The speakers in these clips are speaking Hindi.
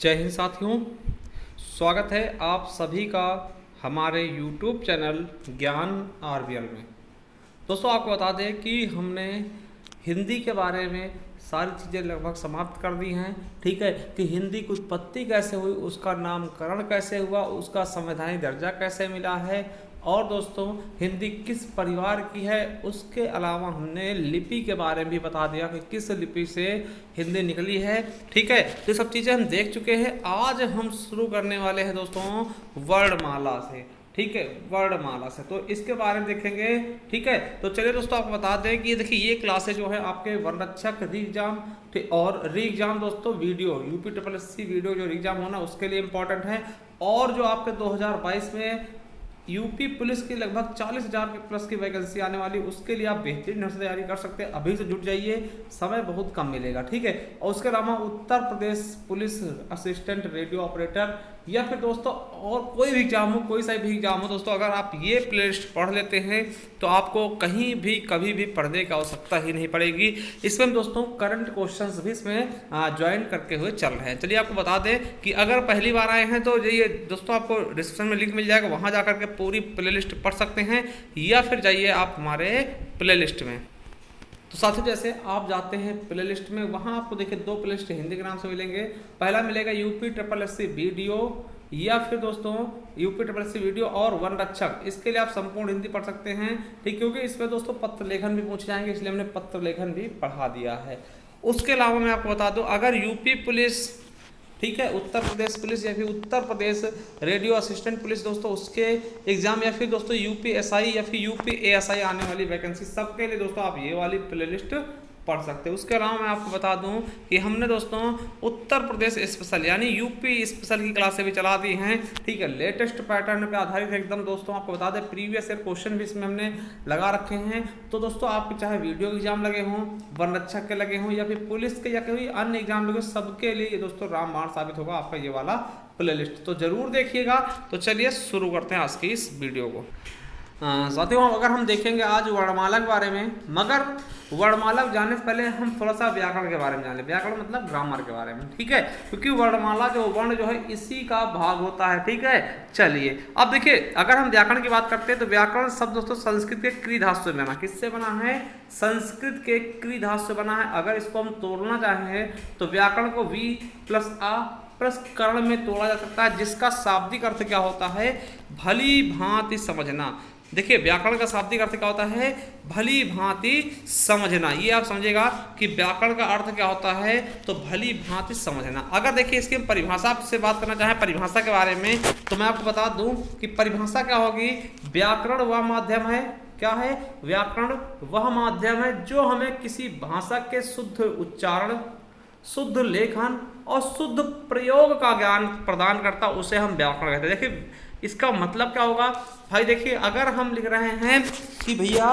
जय हिंद साथियों, स्वागत है आप सभी का हमारे YouTube चैनल ज्ञान आरबीएल में। दोस्तों आपको बता दें कि हमने हिंदी के बारे में सारी चीज़ें लगभग समाप्त कर दी हैं। ठीक है कि हिंदी की उत्पत्ति कैसे हुई, उसका नामकरण कैसे हुआ, उसका संवैधानिक दर्जा कैसे मिला है, और दोस्तों हिंदी किस परिवार की है। उसके अलावा हमने लिपि के बारे में भी बता दिया कि किस लिपि से हिंदी निकली है। ठीक है, तो सब चीज़ें हम देख चुके हैं। आज हम शुरू करने वाले हैं दोस्तों वर्णमाला से। ठीक है, वर्णमाला से तो इसके बारे में देखेंगे। ठीक है, तो चलिए दोस्तों आपको बता दें कि देखिए ये क्लासेज जो है आपके वर्णरक्षक री एग्जाम और री एग्जाम दोस्तों वीडियो UPSSC वीडियो जो एग्जाम होना उसके लिए इम्पोर्टेंट है। और जो आपके 2022 में यूपी पुलिस की लगभग 40,000 के प्लस की वैकेंसी आने वाली, उसके लिए आप बेहतरीन ढंग से तैयारी कर सकते हैं। अभी से जुट जाइए, समय बहुत कम मिलेगा। ठीक है, और उसके अलावा Uttar Pradesh police assistant radio operator या फिर दोस्तों और कोई भी एग्जाम हो, कोई सा भी एग्जाम हो दोस्तों, अगर आप ये प्लेलिस्ट पढ़ लेते हैं तो आपको कहीं भी कभी भी पढ़ने की आवश्यकता ही नहीं पड़ेगी। इसमें हम दोस्तों करंट क्वेश्चंस भी इसमें ज्वाइन करके हुए चल रहे हैं। चलिए आपको बता दें कि अगर पहली बार आए हैं तो ये दोस्तों आपको डिस्क्रिप्शन में लिंक मिल जाएगा, वहाँ जा करके पूरी प्लेलिस्ट पढ़ सकते हैं, या फिर जाइए आप हमारे प्लेलिस्ट में। तो साथियों जैसे आप जाते हैं प्लेलिस्ट में, वहाँ आपको देखिए दो प्लेलिस्ट हिंदी के नाम से मिलेंगे। पहला मिलेगा UPSSC वीडियो, या फिर दोस्तों UPSSC वीडियो और वर्णरक्षक। इसके लिए आप संपूर्ण हिंदी पढ़ सकते हैं। ठीक, क्योंकि इसमें दोस्तों पत्र लेखन भी पूछे जाएंगे, इसलिए हमने पत्र लेखन भी पढ़ा दिया है। उसके अलावा मैं आपको बता दूं, अगर यूपी पुलिस, ठीक है, उत्तर प्रदेश पुलिस या फिर Uttar Pradesh radio assistant police दोस्तों उसके एग्जाम, या फिर दोस्तों UPSI या फिर UPASI आने वाली वैकेंसी, सबके लिए दोस्तों आप ये वाली प्लेलिस्ट पढ़ सकते हैं। उसके अलावा मैं आपको बता दूं कि हमने दोस्तों उत्तर प्रदेश स्पेशल यानी यूपी स्पेशल की क्लासें भी चला दी हैं। ठीक है, लेटेस्ट पैटर्न पे आधारित एकदम दोस्तों। आपको बता दें प्रीवियस ईयर क्वेश्चन भी इसमें हमने लगा रखे हैं। तो दोस्तों आपके चाहे वीडियो एग्जाम लगे हों, वर्णरक्षक के लगे हों, या फिर पुलिस के या कोई अन्य एग्जाम लगे, सबके लिए ये दोस्तों रामबाण साबित होगा आपका ये वाला प्लेलिस्ट। तो जरूर देखिएगा। तो चलिए शुरू करते हैं आज की इस वीडियो को। साथियों अगर हम देखेंगे आज वर्णमाला के बारे में, मगर वर्णमाला जाने से पहले हम थोड़ा सा व्याकरण के बारे में जान लें। व्याकरण मतलब ग्रामर के बारे में। ठीक है, क्योंकि वर्णमाला जो वर्ण जो है इसी का भाग होता है। ठीक है, चलिए अब देखिए अगर हम व्याकरण की बात करते हैं तो व्याकरण शब्द दोस्तों संस्कृत के क्री धातु से बना। किससे बना है? संस्कृत के क्री धातु से बना है। अगर इसको हम तोड़ना चाहें तो व्याकरण को V + आ प्लस कर्ण में तोड़ा जा सकता है, जिसका शाब्दिक अर्थ क्या होता है? भली भांति समझना। देखिए व्याकरण का शाब्दिक अर्थ क्या होता है? भली भांति समझना। ये आप समझेगा कि व्याकरण का अर्थ क्या होता है, तो भली भांति समझना। अगर देखिए इसकी परिभाषा से बात करना चाहें परिभाषा के बारे में, तो मैं आपको बता दूं कि परिभाषा क्या होगी। व्याकरण वह माध्यम है, क्या है? व्याकरण वह माध्यम है जो हमें किसी भाषा के शुद्ध उच्चारण, शुद्ध लेखन और शुद्ध प्रयोग का ज्ञान प्रदान करता, उसे हम व्याकरण कहते हैं। देखिए इसका मतलब क्या होगा भाई? देखिए अगर हम लिख रहे हैं कि भैया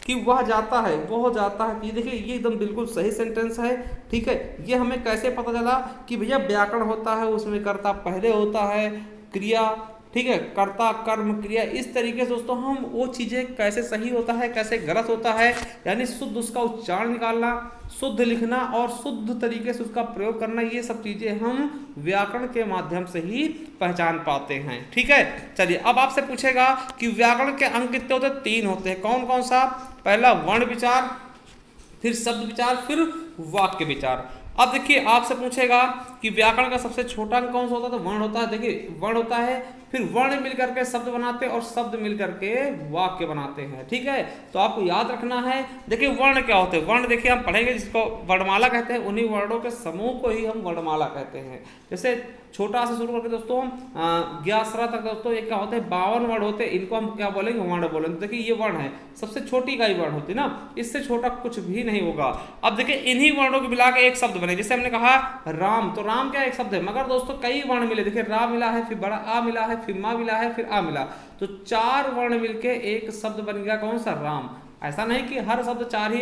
कि वह जाता है, वो जाता है, ये देखिए ये एकदम बिल्कुल सही सेंटेंस है। ठीक है, ये हमें कैसे पता चला कि भैया व्याकरण होता है उसमें कर्ता पहले होता है, क्रिया, ठीक है, कर्ता कर्म क्रिया। इस तरीके से दोस्तों हम वो चीज़ें कैसे सही होता है कैसे गलत होता है, यानी शुद्ध उसका उच्चारण निकालना, शुद्ध लिखना और शुद्ध तरीके से उसका प्रयोग करना, ये सब चीज़ें हम व्याकरण के माध्यम से ही पहचान पाते हैं। ठीक है, चलिए अब आपसे पूछेगा कि व्याकरण के अंग कितने होते हैं? 3 होते हैं। कौन कौन सा? पहला वर्ण विचार, फिर शब्द विचार, फिर वाक्य विचार। अब देखिए आपसे पूछेगा कि व्याकरण का सबसे छोटा अंग कौन सा होता है? तो वर्ण होता है। देखिए वर्ण होता है, फिर वर्ण मिलकर के शब्द बनाते हैं और शब्द मिलकर के वाक्य बनाते हैं। ठीक है, तो आपको याद रखना है। देखिए वर्ण क्या होते हैं? वर्ण देखिए हम पढ़ेंगे जिसको वर्णमाला कहते हैं, उन्हीं वर्णों के समूह को ही हम वर्णमाला कहते हैं। जैसे छोटा से शुरू करके दोस्तों ज्ञासरा तक दोस्तों ये क्या होते हैं? 52 वर्ण होते हैं। इनको हम क्या बोलेंगे? वर्ण बोलेंगे। देखिए ये वर्ण है, सबसे छोटी इकाई वर्ण होती है ना, इससे छोटा कुछ भी नहीं होगा। अब देखिए इन्हीं वर्णों को मिला के एक शब्द बने। जैसे हमने कहा राम, तो राम क्या एक शब्द है, मगर दोस्तों कई वर्ण मिले। देखिए रा मिला है, फिर बड़ा आ मिला है, फिर मा मिला है, फिर आ मिला, तो 4 वर्ण मिलके एक शब्द बन गया। कौन सा? राम। ऐसा नहीं कि हर शब्द 4 ही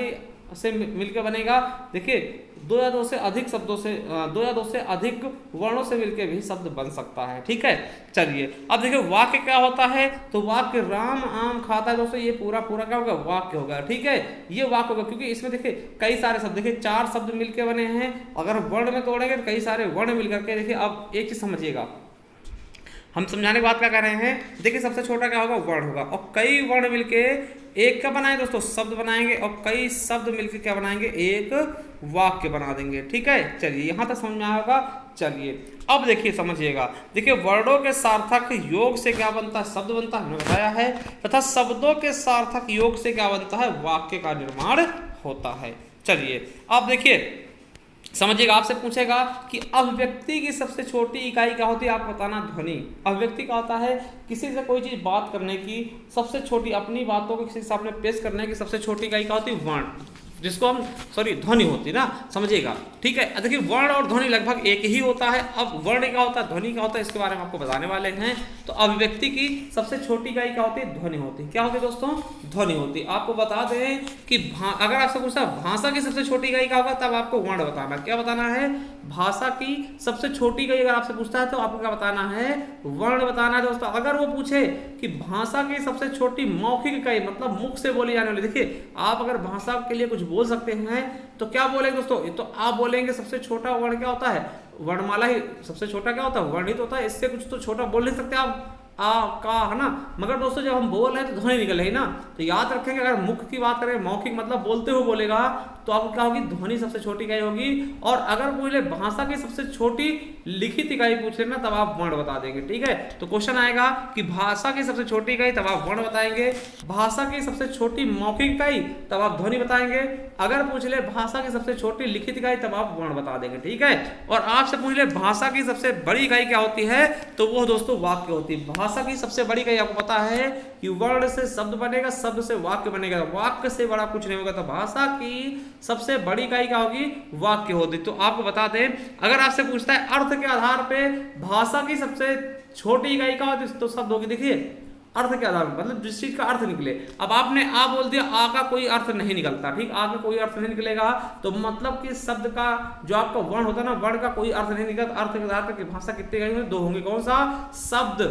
से मिलकर बनेगा। देखिए दो या दो से अधिक शब्दों से दो या दो से अधिक वर्णों से मिलकर भी शब्द बन सकता है। ठीक है, चलिए अब देखिए वाक्य क्या होता है। तो वाक्य राम आम खाता है दोस्तों, ये पूरा पूरा क्या होगा, वाक्य होगा। ठीक है, ये वाक्य होगा क्योंकि इसमें देखिए कई सारे शब्द, देखिए 4 शब्द मिलकर बने हैं। अगर वर्ण में तोड़ेंगे तो कई सारे वर्ण मिलकर के, देखिए अब एक चीज समझिएगा, हम समझाने की बात क्या कर रहे हैं। देखिए सबसे छोटा क्या होगा, वर्ण होगा, और कई वर्ण मिलके एक क्या बनाए दोस्तों, शब्द बनाएंगे, और कई शब्द मिलके क्या बनाएंगे, एक वाक्य बना देंगे। ठीक है, चलिए यहां तक समझ में आया होगा। चलिए अब देखिए समझिएगा, देखिए वर्णों के सार्थक योग से क्या बनता है, शब्द बनता है, हमने बताया है, तथा शब्दों के सार्थक योग से क्या बनता है, वाक्य का निर्माण होता है। चलिए अब देखिए समझिएगा, आपसे पूछेगा कि अभिव्यक्ति की सबसे छोटी इकाई क्या होती है, आप बताना ध्वनि। अभिव्यक्ति क्या होता है, किसी से कोई चीज बात करने की सबसे छोटी, अपनी बातों को किसी के सामने पेश करने की सबसे छोटी इकाई क्या होती है, वर्ण, जिसको हम ध्वनि होती है ना, समझिएगा। ठीक है, देखिए वर्ण और ध्वनि लगभग एक ही होता है। अब वर्ण क्या होता है, ध्वनि क्या होता है, इसके बारे में आपको बताने वाले हैं। तो अभिव्यक्ति की सबसे छोटी इकाई क्या होती है, ध्वनि होती है। क्या होती है दोस्तों, ध्वनि होती है। आपको बता दें कि अगर आपसे पूछा भाषा की सबसे छोटी इकाई क्या होगा, तब आपको वर्ण बताना। क्या बताना है, भाषा की सबसे छोटी इकाई अगर आपसे पूछता है तो आपको क्या बताना है, वर्ण बताना है दोस्तों। अगर वो पूछे कि भाषा की सबसे छोटी मौखिक इकाई, मतलब मुख से बोली जाने वाली, देखिए आप अगर भाषा के लिए कुछ बोल सकते हैं तो क्या बोलेंगे दोस्तों, तो आप बोलेंगे सबसे छोटा वर्ण क्या होता है, वर्णमाला ही सबसे छोटा क्या होता है, वर्णित होता है। इससे कुछ तो छोटा बोल नहीं सकते आप, आ का, है ना। मगर दोस्तों जब हम बोल रहे हैं तो ध्वनि निकल रही है ना, तो याद रखेंगे अगर मुख की बात करें, मौखिक मतलब बोलते हुए बोलेगा, तो आपको क्या होगी, ध्वनि सबसे छोटी इकाई होगी। और अगर पूछ ले भाषा की सबसे छोटी लिखित इकाई पूछ लेना, तब आप वर्ण बता देंगे। ठीक है, तो क्वेश्चन आएगा कि भाषा की सबसे छोटी इकाई, तब आप वर्ण बताएंगे। भाषा की सबसे छोटी मौखिक इकाई, तब आप ध्वनि बताएंगे। अगर पूछ ले भाषा की सबसे छोटी लिखित इकाई, तब आप वर्ण बता देंगे। ठीक है, और आपसे पूछ ले भाषा की सबसे बड़ी इकाई क्या होती है, तो वो दोस्तों वाक्य होती है। भाषा की सबसे बड़ी इकाई आपको पता है कि वर्ण से शब्द बनेगा, शब्द से वाक्य बनेगा, वाक्य से बड़ा कुछ नहीं होगा। तो भाषा की सबसे बड़ी इकाई क्या होगी, वाक्य होगी। तो आपको बता दें, अगर आपसे पूछता है अर्थ के आधार पे भाषा की सबसे छोटी इकाई क्या होती है, तो शब्द होगी। देखिए अर्थ के आधार पर, मतलब जिस चीज का अर्थ निकले। अब आपने आ बोल दिया, आ का कोई अर्थ नहीं निकलता, ठीक, आ का कोई अर्थ नहीं निकलेगा, तो मतलब कि शब्द का जो आपका वर्ण होता है ना, वर्ण का कोई अर्थ नहीं निकलता। अर्थ के आधार पर भाषा कितनी इकाई होंगी, 2 होंगे। कौन सा, शब्द,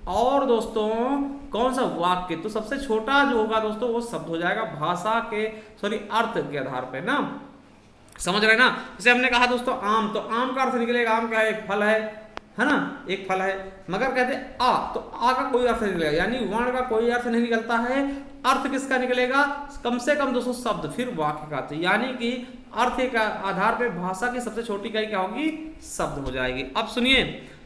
और दोस्तों कौन सा, वाक्य। तो सबसे छोटा जो होगा दोस्तों वो शब्द हो जाएगा, भाषा के अर्थ के आधार पे ना, समझ रहे ना। जैसे हमने कहा दोस्तों आम, तो आम का अर्थ निकलेगा, आम क्या है, एक फल है ना, एक फल है। मगर कहते आ, तो आ का कोई अर्थ नहीं निकलेगा, यानी वर्ण का कोई अर्थ नहीं निकलता है। अर्थ किसका निकलेगा, कम से कम दोस्तों शब्द, फिर वाक्य का। यानी कि अर्थ के आधार पे भाषा की सबसे छोटी इकाई क्या होगी, शब्द हो जाएगी। अब सुनिए,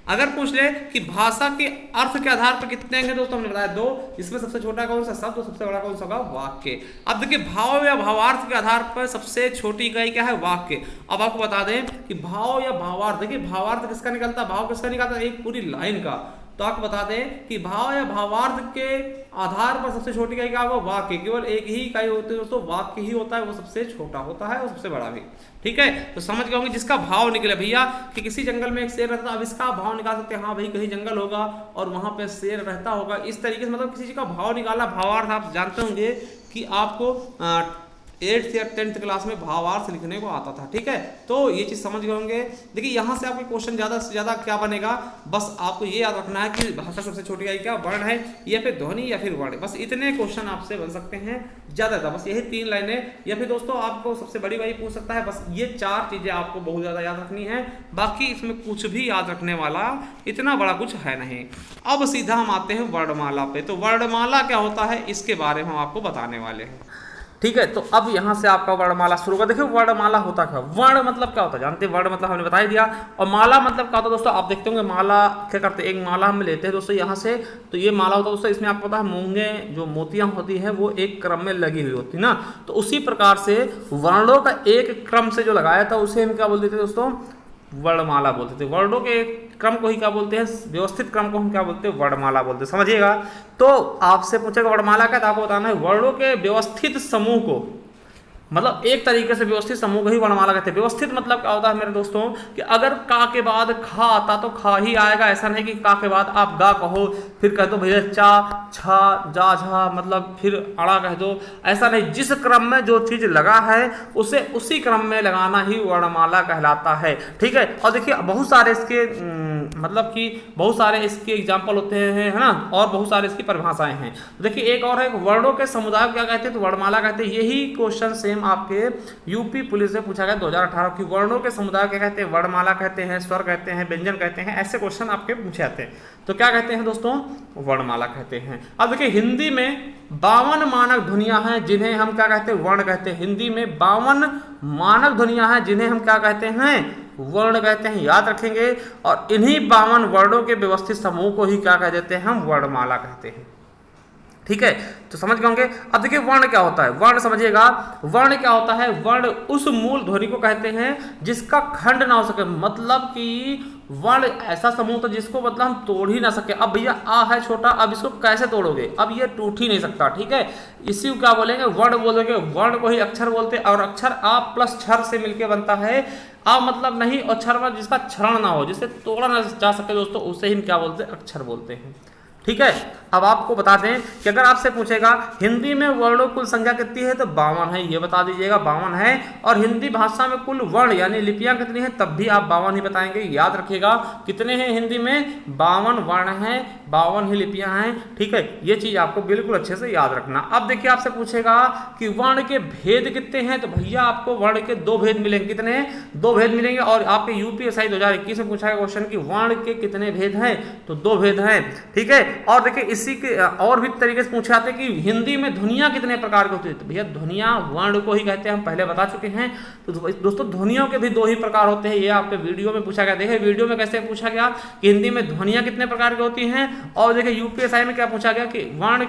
अगर पूछ ले कि भाषा के अर्थ के आधार पर कितने हैं दोस्तों, हमने बताया 2, इसमें सबसे छोटा कौन सा, शब्द, सबसे बड़ा कौन सा होगा, वाक्य। अब देखिए भाव या भावार्थ के आधार पर सबसे छोटी इकाई क्या है, वाक्य। अब आपको बता दें कि भाव या भावार्थ, देखिए भावार्थ किसका निकलता है, भाव किसका निकलता है, एक पूरी लाइन का। तो आपको बता दें कि भाव या भावार्थ के आधार पर सबसे छोटी इकाई क्या होगा, वाक्य। केवल एक ही इकाई होती है दोस्तों, वाक्य ही होता है, वो सबसे छोटा होता है और सबसे बड़ा भी। ठीक है, तो समझ गए होंगे, जिसका भाव निकले भैया कि किसी जंगल में एक शेर रहता है, अब इसका भाव निकाल सकते हैं, हाँ भाई कहीं जंगल होगा और वहां पे शेर रहता होगा, इस तरीके से मतलब किसी चीज का भाव निकाला। भावार्थ आप जानते होंगे कि आपको 8th या 10th क्लास में भावार्थ लिखने को आता था। ठीक है, तो ये चीज समझ गए होंगे। देखिए यहाँ से आपके क्वेश्चन ज्यादा से ज्यादा क्या बनेगा, बस आपको ये याद रखना है कि भाषा सबसे छोटी इकाई क्या, वर्ण है, या फिर ध्वनि या फिर वर्ण। बस इतने क्वेश्चन आपसे बन सकते हैं, ज्यादा बस यही 3 लाइनें। या फिर दोस्तों आपको सबसे बड़ी इकाई पूछ सकता है, बस ये 4 चीजें आपको बहुत ज्यादा याद रखनी है, बाकी इसमें कुछ भी याद रखने वाला इतना बड़ा कुछ है नहीं। अब सीधा हम आते हैं वर्णमाला पे। तो वर्णमाला क्या होता है, इसके बारे में हम आपको बताने वाले हैं। ठीक है, तो अब यहाँ से आपका वर्णमाला शुरू होगा। देखिए वर्णमाला होता क्या, वर्ण मतलब क्या होता है जानते हैं, वर्ण मतलब हमने बता ही दिया। और माला मतलब क्या होता है दोस्तों, आप देखते होंगे माला क्या करते हैं, एक माला हम लेते हैं दोस्तों यहाँ से, तो ये माला होता है दोस्तों, इसमें आपको पता है मूंगे जो मोतियां होती है वो एक क्रम में लगी हुई होती है ना। तो उसी प्रकार से वर्णों का एक क्रम से जो लगाया था उसे हम क्या बोलते थे दोस्तों, वर्णमाला बोलते थे। वर्णों के क्रम को ही क्या बोलते हैं, व्यवस्थित क्रम को हम क्या बोलते हैं, वर्णमाला बोलते हैं। समझिएगा, तो आपसे पूछेगा वर्णमाला का, तो आपको बताना है वर्णों के व्यवस्थित समूह को मतलब एक तरीके से व्यवस्थित समूह को ही वर्णमाला कहते हैं। व्यवस्थित मतलब क्या होता है मेरे दोस्तों कि अगर का के बाद खा आता तो खा ही आएगा, ऐसा नहीं कि का के बाद आप गा कहो फिर कह दो भैया चा छा जा झा मतलब फिर अड़ा कह दो, ऐसा नहीं। जिस क्रम में जो चीज लगा है उसे उसी क्रम में लगाना ही वर्णमाला कहलाता है, ठीक है। और देखिए बहुत सारे इसके मतलब कि बहुत सारे इसके एग्जाम्पल होते हैं, है ना, और बहुत सारे इसकी परिभाषाएं हैं। तो देखिए एक और है वर्णों के समुदाय को क्या कहते हैं, तो वर्णमाला कहते हैं। यही क्वेश्चन सेम आपके यूपी पुलिस से पूछा गया 2018 की, वर्णों के समुदाय क्या कहते हैं, वर्णमाला कहते हैं, स्वर कहते हैं, व्यंजन कहते हैं, ऐसे क्वेश्चन आपके पूछे जाते हैं। तो क्या कहते हैं दोस्तों, वर्णमाला कहते हैं। अब देखिए हिंदी में 52 मानक ध्वनियां हैं जिन्हें हम क्या कहते हैं, वर्ण कहते हैं। हिंदी में 52 मानक ध्वनियां हैं जिन्हें हम क्या कहते हैं, वर्ण कहते हैं, याद रखेंगे। और इन्हीं 52 वर्णों के व्यवस्थित समूह को ही क्या कह देते हैं, हम वर्णमाला कहते हैं, ठीक है। तो समझ गए होंगे। अब देखिए वर्ण क्या होता है, वर्ण समझिएगा। वर्ण क्या होता है, वर्ण उस मूल ध्वनि को कहते हैं जिसका खंड ना हो सके, मतलब कि वर्ण ऐसा समूह था जिसको मतलब हम तोड़ ही ना सके। अब भैया आ है छोटा, अब इसको कैसे तोड़ोगे, अब ये टूट ही नहीं सकता, ठीक है। इसी को क्या बोलेंगे, वर्ण बोलोगे। वर्ण को ही अक्षर बोलते हैं, और अक्षर आ प्लस क्षर से मिलकर बनता है। आ मतलब नहीं, और क्षर में जिसका क्षरण ना हो, जिसे तोड़ा ना जा सके दोस्तों, उसे ही हम क्या बोलते हैं, अक्षर बोलते हैं, ठीक है। अब आपको बता दें कि अगर आपसे पूछेगा हिंदी में वर्णों कुल संख्या कितनी है, तो 52 है, ये बता दीजिएगा 52 है। और हिंदी भाषा में कुल वर्ण यानी लिपियां कितनी है, तब भी आप 52 ही बताएंगे। याद रखिएगा कितने हैं हिंदी में, 52 वर्ण हैं, 52 ही लिपियां हैं, ठीक है। ये चीज आपको बिल्कुल अच्छे से याद रखना। अब देखिए आपसे पूछेगा कि वर्ण के भेद कितने हैं, तो भैया आपको वर्ण के 2 भेद मिलेंगे। कितने, 2 भेद मिलेंगे। और आपके यूपीएससी 2021 में पूछा गया क्वेश्चन कि वर्ण के कितने भेद हैं, तो 2 भेद हैं, ठीक है। और देखिए इसी के और भी तरीके से पूछे जाते हैं कि हिंदी में ध्वनियां कितने प्रकार की होती है, तो भैया ध्वनियां वर्ण को ही कहते हैं, हम पहले बता चुके हैं। तो दोस्तों ध्वनियों के भी 2 ही प्रकार होते हैं, ये आपके वीडियो में पूछा गया। देखिए वीडियो में कैसे पूछा गया कि हिंदी में ध्वनियां कितने प्रकार की होती हैं, और देखिए यूपीएससी में क्या पूछा गया कि वर्ण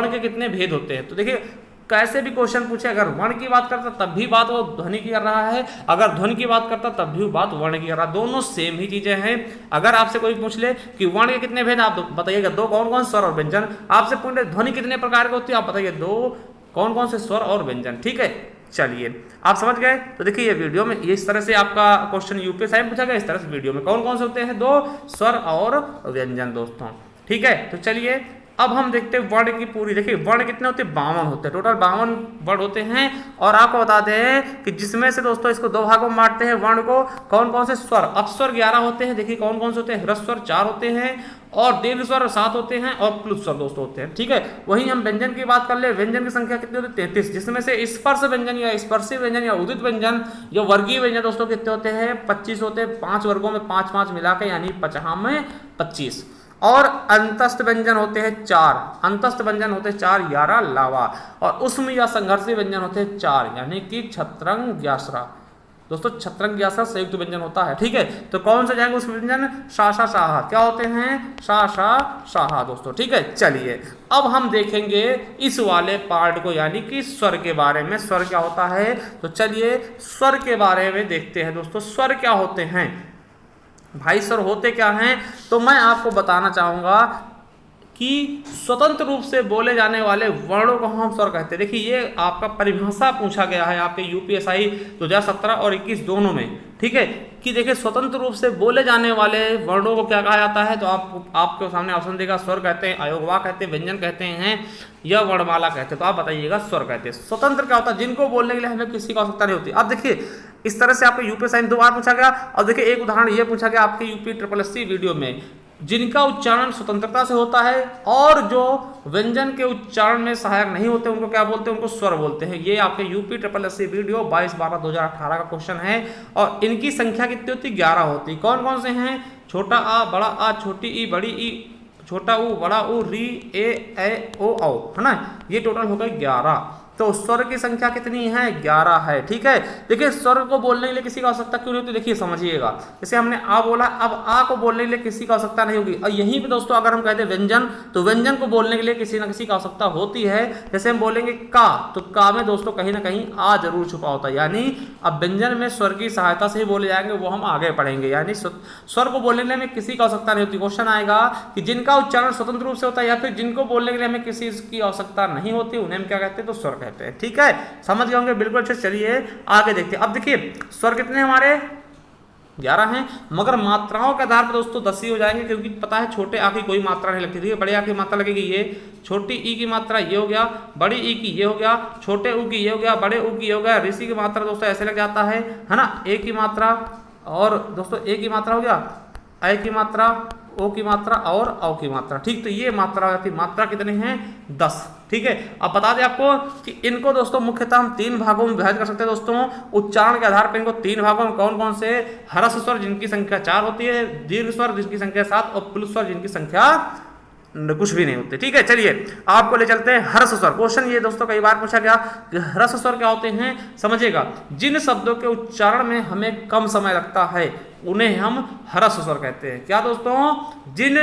के कितने भेद होते हैं। तो देखिए कैसे भी क्वेश्चन पूछे, अगर वर्ण की बात करता तब भी बात वो ध्वनि की कर रहा है, अगर ध्वनि की बात करता तब भी बात वर्ण की कर रहा है, दोनों सेम ही चीजें हैं। अगर आपसे कोई पूछ ले कि वर्ण के कितने भेद, आप बताइएगा 2, कौन कौन स्वर और व्यंजन। आपसे पूछ ले ध्वनि कितने प्रकार की होती है, आप बताइए 2, कौन कौन से स्वर और व्यंजन, ठीक है। चलिए आप समझ गए। तो देखिए ये वीडियो में इस तरह से आपका क्वेश्चन यूपीएससी में पूछा गया, इस तरह से वीडियो में कौन कौन से होते हैं, 2 स्वर और व्यंजन दोस्तों, ठीक है। तो चलिए अब हम देखते हैं वर्ण की पूरी। देखिए वर्ण कितने होते हैं, 52 होते हैं, टोटल 52 वर्ण होते हैं। और आपको बता दें कि जिसमें से दोस्तों इसको 2 भागों में बांटते हैं वर्ण को। कौन कौन से स्वर, अपस्वर 11 होते हैं, देखिए कौन कौन से होते हैं, ह्रस्व स्वर 4 होते हैं, और दीर्घ स्वर 7 होते हैं, और प्लुत स्वर दोस्तों होते हैं, ठीक है। वहीं हम व्यंजन की बात कर ले, व्यंजन की संख्या कितनी होती है, 33, जिसमें से स्पर्श व्यंजन या स्पर्शी व्यंजन या उदित व्यंजन जो वर्गीय व्यंजन दोस्तों कितने होते हैं, 25 होते हैं, 5 वर्गों में 5-5 मिलाकर, यानी 50 में 25। और अंतस्थ व्यंजन होते हैं 4, अंतस्थ व्यंजन होते हैं 4, 11 लावा। और उष्म या संघर्षी व्यंजन होते हैं 4, यानी कि छत्रंग ग्यासरा दोस्तों, छत्रंग ग्यासरा संयुक्त व्यंजन होता है, ठीक है। तो कौन से जाएंगे उस व्यंजन, शाशा शाहा, क्या होते हैं, शाशा शाहा दोस्तों, ठीक है। चलिए अब हम देखेंगे इस वाले पार्ट को, यानी कि स्वर के बारे में। स्वर क्या होता है, तो चलिए स्वर के बारे में देखते हैं दोस्तों। स्वर क्या होते हैं भाई, स्वर होते क्या हैं, तो मैं आपको बताना चाहूंगा कि स्वतंत्र रूप से बोले जाने वाले वर्णों को हम स्वर कहते हैं। देखिए ये आपका परिभाषा पूछा गया है आपके यूपीएससी 2017 और 21 दोनों में, ठीक है। कि देखिए स्वतंत्र रूप से बोले जाने वाले वर्णों को क्या कहा जाता है, तो आपके सामने ऑप्शन देगा, स्वर कहते हैं, अयोगवा कहते हैं, व्यंजन कहते हैं, या वर्णमाला कहते हैं। तो आप बताइएगा स्वर कहते हैं। स्वतंत्र क्या होता है, जिनको बोलने के लिए हमें किसी की आवश्यकता नहीं होती। अब देखिए इस तरह से आपके यूपीएससी में 2 बार पूछा गया। और देखिए एक उदाहरण ये पूछा गया आपके यूपी वीडियो में, जिनका उच्चारण स्वतंत्रता से होता है और जो व्यंजन के उच्चारण में सहायक नहीं होते उनको क्या बोलते हैं, उनको स्वर बोलते हैं। ये आपके यूपी वीडियो 22/12/2018 का क्वेश्चन है। और इनकी संख्या कितनी होती है, 11 होती। कौन कौन से हैं, छोटा आ, बड़ा आ, छोटी ई, बड़ी ई, छोटा ऊ, बड़ा ऊ, री, ए ओ औ, है ना। ये टोटल हो गए 11। तो स्वर की संख्या कितनी है, 11 है, ठीक है। देखिए स्वर को बोलने के लिए किसी की आवश्यकता क्यों नहीं होती, देखिए समझिएगा। जैसे हमने आ बोला, अब आ को बोलने के लिए किसी की आवश्यकता नहीं होगी। और यहीं पे दोस्तों अगर हम कहते हैं व्यंजन, तो व्यंजन को बोलने के लिए किसी न किसी की आवश्यकता होती है। जैसे हम बोलेंगे का, तो का में दोस्तों कहीं ना कहीं आ जरूर छुपा होता है। यानी अब व्यंजन में स्वर की सहायता से ही बोले जाएंगे, वो हम आगे पढ़ेंगे। यानी स्वर को बोलने के लिए हमें किसी की आवश्यकता नहीं होती। क्वेश्चन आएगा कि जिनका उच्चारण स्वतंत्र रूप से होता है, या फिर जिनको बोलने के लिए हमें किसी की आवश्यकता नहीं होती, उन्हें हम क्या कहते हैं, तो स्वर कहते हैं। कहते हैं। ठीक है, समझ गए होंगे बिल्कुल अच्छे। चलिए आगे देखते हैं। अब देखिए स्वर कितने हमारे 11 हैं, मगर मात्राओं के आधार पर दोस्तों 10 ही हो जाएंगे, क्योंकि पता है छोटे आ की कोई मात्रा नहीं लगती थी। बड़े आ की मात्रा लगेगी ये, छोटी ई की मात्रा ये हो गया, बड़ी ई की ये हो गया, छोटे ऊ की ये हो गया, बड़े ऊ की ये हो गया, ऋषि की मात्रा दोस्तों ऐसे लग जाता है ना, ए की मात्रा, और दोस्तों ए की मात्रा हो गया, ऐ की मात्रा, ओ की मात्रा और औ की मात्रा। ठीक, तो ये मात्रा हो जाती है। मात्रा कितनी है 10। ठीक है, अब बता दें आपको कि इनको दोस्तों मुख्यतः हम 3 भागों में विभाजित कर सकते हैं दोस्तों, उच्चारण के आधार पर इनको 3 भागों में। कौन कौन से? ह्रस्व स्वर जिनकी संख्या 4 होती है, दीर्घ स्वर जिनकी संख्या 7 और प्लुत स्वर जिनकी संख्या कुछ भी नहीं होते। ठीक है, चलिए आपको ले चलते हैं ह्रस्व स्वर। क्वेश्चन ये दोस्तों कई बार पूछा गया कि ह्रस्व स्वर क्या होते हैं। समझिएगा, जिन शब्दों के उच्चारण में हमें कम समय लगता है उन्हें हम ह्रस्व स्वर कहते हैं। क्या दोस्तों? जिन